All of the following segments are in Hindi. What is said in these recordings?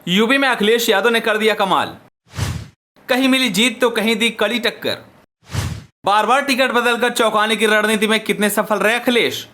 यूपी में अखिलेश यादव ने कर दिया कमाल। कहीं मिली जीत तो कहीं दी कड़ी टक्कर। बार बार टिकट बदलकर चौंकाने की रणनीति में कितने सफल रहे अखिलेश।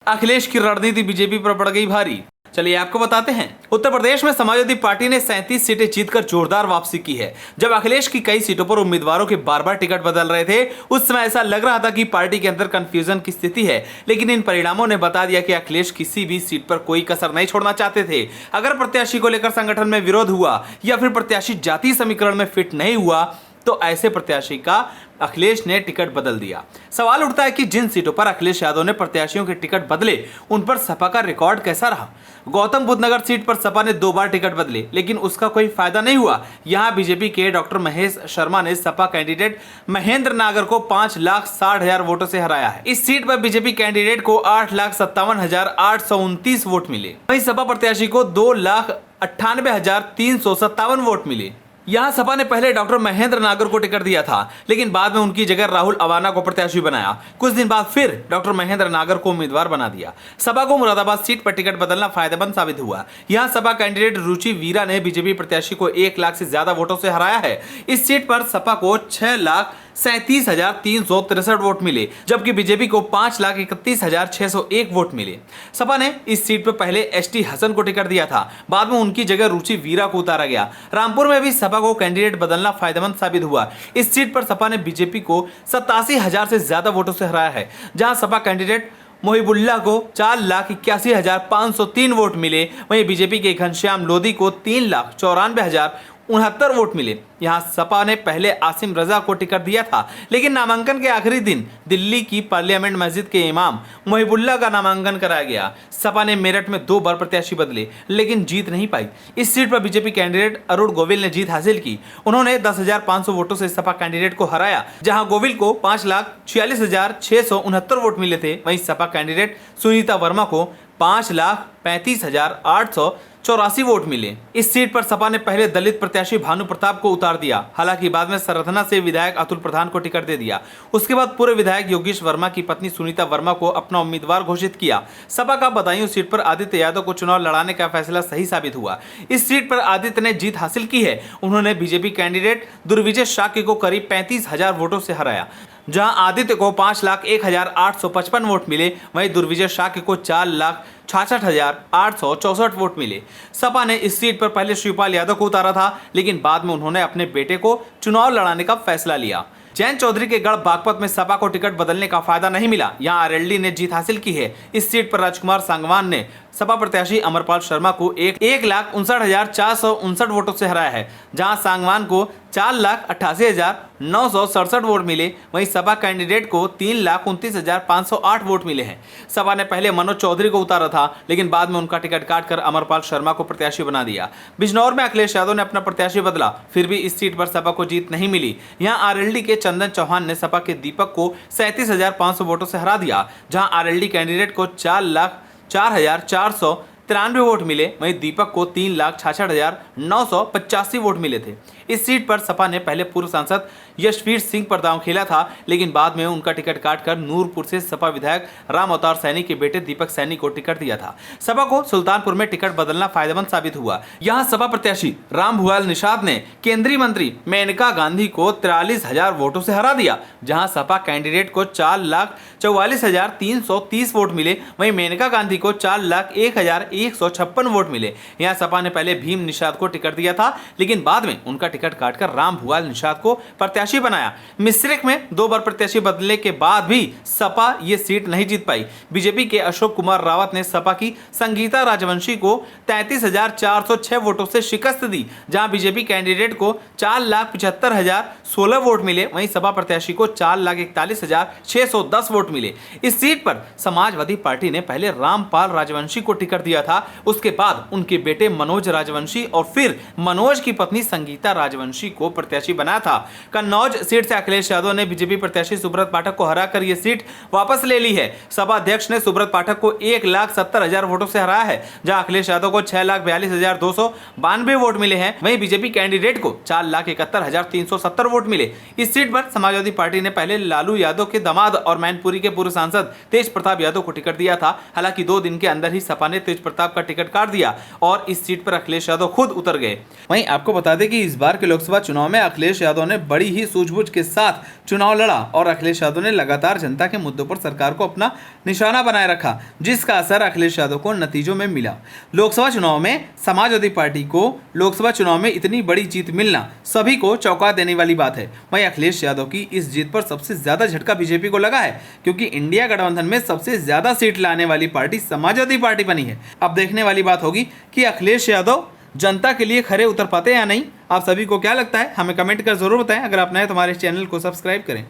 अखिलेश की रणनीति बीजेपी पर पड़ गई भारी। चलिए आपको बताते हैं। उत्तर प्रदेश में समाजवादी पार्टी ने 37 सीटें जीतकर जोरदार वापसी की है। जब अखिलेश की कई सीटों पर उम्मीदवारों के बार बार टिकट बदल रहे थे, उस समय ऐसा लग रहा था कि पार्टी के अंदर कंफ्यूजन की स्थिति है, लेकिन इन परिणामों ने बता दिया कि अखिलेश किसी भी सीट पर कोई कसर नहीं छोड़ना चाहते थे। अगर प्रत्याशी को लेकर संगठन में विरोध हुआ या फिर प्रत्याशी जातीय समीकरण में फिट नहीं हुआ तो ऐसे प्रत्याशी का अखिलेश ने टिकट बदल दिया। सवाल उठता है कि जिन सीटों पर अखिलेश यादव ने प्रत्याशियों के टिकट बदले, उन पर सपा का रिकॉर्ड कैसा रहा। गौतम बुद्ध नगर सीट पर सपा ने 2 बार टिकट बदले, लेकिन उसका कोई फायदा नहीं हुआ। यहां बीजेपी के डॉक्टर महेश शर्मा ने सपा कैंडिडेट महेंद्र नागर को 5,60,000 वोटों से हराया है। इस सीट पर बीजेपी कैंडिडेट को 8,57,829 वोट मिले। वहीं सपा प्रत्याशी को 2,98,357 वोट मिले। यहां सपा ने पहले डॉक्टर महेंद्र नागर को टिकट दिया था, लेकिन बाद में उनकी जगह राहुल अवाना को प्रत्याशी बनाया। कुछ दिन बाद फिर डॉक्टर महेंद्र नागर को उम्मीदवार बना दिया। सपा को मुरादाबाद सीट पर टिकट बदलना फायदेमंद साबित हुआ। यहां सपा कैंडिडेट रुचि वीरा ने बीजेपी प्रत्याशी को 1 लाख से ज्यादा वोटों से हराया है। इस सीट पर सपा को 6,37,363 वोट मिले, जबकि बीजेपी को 5,31,601 वोट मिले। सपा ने इस सीट पर पहले एसटी हसन को टिकट दिया था, बाद में उनकी जगह रुचि वीरा को उतारा गया। रामपुर में भी सपा को कैंडिडेट बदलना फायदेमंद साबित हुआ। इस सीट पर सपा ने बीजेपी को 87,000 से ज्यादा वोटों से हराया है, जहां सपा कैंडिडेट मोहिबुल्लाह को 4,81,503 वोट मिले। वहीं बीजेपी के घनश्याम लोधी को 3,94,069 वोट मिले। यहां सपा ने पहले आसिम रजा को टिकट दिया था, लेकिन नामांकन के आखिरी दिन दिल्ली की पार्लियामेंट मस्जिद के इमाम मोहिबुल्लाह का नामांकन कराया गया। सपा ने मेरठ में 2 बार प्रत्याशी बदले, लेकिन जीत नहीं पाई। इस सीट पर बीजेपी कैंडिडेट अरुण गोविल ने जीत हासिल की। उन्होंने 10,500 वोटों से सपा कैंडिडेट को हराया, जहां गोविल को 5,46,669 वोट मिले थे। वहीं सपा कैंडिडेट सुनीता वर्मा को 5,35,884 वोट मिले। इस सीट पर सपा ने पहले दलित प्रत्याशी भानु प्रताप को उतार दिया, हालांकि बाद में सरधना से विधायक अतुल प्रधान को टिकट दे दिया। उसके बाद पूर्व विधायक योगेश वर्मा की पत्नी सुनीता वर्मा को अपना उम्मीदवार घोषित किया। सपा का बदायूं सीट पर आदित्य यादव को चुनाव लड़ाने का फैसला सही साबित हुआ। इस सीट पर आदित्य ने जीत हासिल की है। उन्होंने बीजेपी कैंडिडेट दुर्विजय शाक्य को करीब 35,000 वोटों से हराया, जहां आदित्य को 5,01,855 वोट मिले। वहीं दुर्विजय शाक्य को 4,66,864 वोट मिले। सपा ने इस सीट पर पहले शिवपाल यादव को उतारा था, लेकिन बाद में उन्होंने अपने बेटे को चुनाव लड़ाने का फैसला लिया। जैन चौधरी के गढ़ बागपत में सपा को टिकट बदलने का फायदा नहीं मिला। यहां आरएलडी ने जीत हासिल की है। इस सीट पर राजकुमार सांगवान ने सपा प्रत्याशी अमरपाल शर्मा को 1,59,459 वोटों से हराया है, जहां सांगवान को 4,88,967 वोट मिले। वहीं सपा कैंडिडेट को 3,29,508 वोट मिले हैं। सपा ने पहले मनोज चौधरी को उतारा था, लेकिन बाद में उनका टिकट काटकर अमरपाल शर्मा को प्रत्याशी बना दिया। बिजनौर में अखिलेश यादव ने अपना प्रत्याशी बदला, फिर भी इस सीट पर सपा को जीत नहीं मिली। यहाँ आरएलडी के चंदन चौहान ने सपा के दीपक को 37,500 वोटों से हरा दिया, जहां आरएलडी कैंडिडेट को 4,04,493 वोट मिले। वहीं दीपक को 3,66,985 वोट मिले थे। इस सीट पर सपा ने पहले पूर्व सांसद यशवीर सिंह पर दांव खेला था, लेकिन बाद में उनका टिकट काटकर नूरपुर से सपा विधायक राम अवतार सैनी के बेटे दीपक सैनी को टिकट दिया था। सपा को सुल्तानपुर में टिकट बदलना फायदेमंद साबित हुआ। यहां सपा प्रत्याशी राम भुआल निषाद ने केंद्रीय मंत्री मेनका गांधी को 43,000 वोटों से हरा दिया, जहां सपा कैंडिडेट को 4,44,330 वोट मिले। वहीं मेनका गांधी को 4,01,156 वोट मिले। यहाँ सपा ने पहले भीम निषाद को टिकट दिया था, लेकिन बाद में उनका टिकट काटकर राम भुआल निषाद को प्रत्याशी बनाया। मिश्रिक में 2 बार प्रत्याशी बदलने के बाद भी सपा ये सीट नहीं जीत पाई। बीजेपी के अशोक कुमार रावत ने सपा की संगीता राजवंशी को 33,406 वोटों से शिकस्त दी, जहां बीजेपी कैंडिडेट को 4,75,016 वोट मिले। वहीं सपा प्रत्याशी को 4,41,610 वोट मिले। इस सीट पर समाजवादी पार्टी ने पहले रामपाल राजवंशी को टिकट दिया था, उसके बाद उनके बेटे मनोज राजवंशी और फिर मनोज की पत्नी संगीता राजवंशी को प्रत्याशी बनाया था। कन्नौज सीट से अखिलेश यादव ने बीजेपी प्रत्याशी सुब्रत पाठक को हराकर यह सीट वापस ले ली है। सपा अध्यक्ष ने सुब्रत पाठक को 1,70,000 वोटों से हराया है, जहां अखिलेश यादव को 6,42,292 वोट मिले हैं। वहीं बीजेपी कैंडिडेट को 4,71,370 वोट मिले। इस सीट पर समाजवादी पार्टी ने पहले लालू यादव के दामाद और मैनपुरी के पूर्व सांसद तेज प्रताप यादव को टिकट दिया था। हालांकि 2 दिन के अंदर ही सपा ने तेज प्रताप का टिकट काट दिया और इस सीट पर अखिलेश यादव खुद उतर गए। वहीं आपको बता दें कि इस बार के लोकसभा चुनाव में अखिलेश यादव ने बड़ी ही सूझबूझ के साथ चुनाव लड़ा और अखिलेश यादव ने लगातार जनता के मुद्दों पर सरकार को अपना निशाना बनाए रखा, जिसका असर अखिलेश यादव को नतीजों में मिला। लोकसभा चुनाव में समाजवादी पार्टी को लोकसभा चुनाव में इतनी बड़ी जीत मिलना सभी को चौंका देने वाली बात है। वहीं अखिलेश यादव की इस जीत पर सबसे ज्यादा झटका बीजेपी को लगा है, क्योंकि इंडिया गठबंधन में सबसे ज्यादा सीट लाने वाली पार्टी समाजवादी पार्टी बनी है। अब देखने वाली बात होगी कि अखिलेश यादव जनता के लिए खरे उतर पाते हैं या नहीं। आप सभी को क्या लगता है, हमें कमेंट कर जरूर बताएं। अगर आप नए तो हमारे चैनल को सब्सक्राइब करें।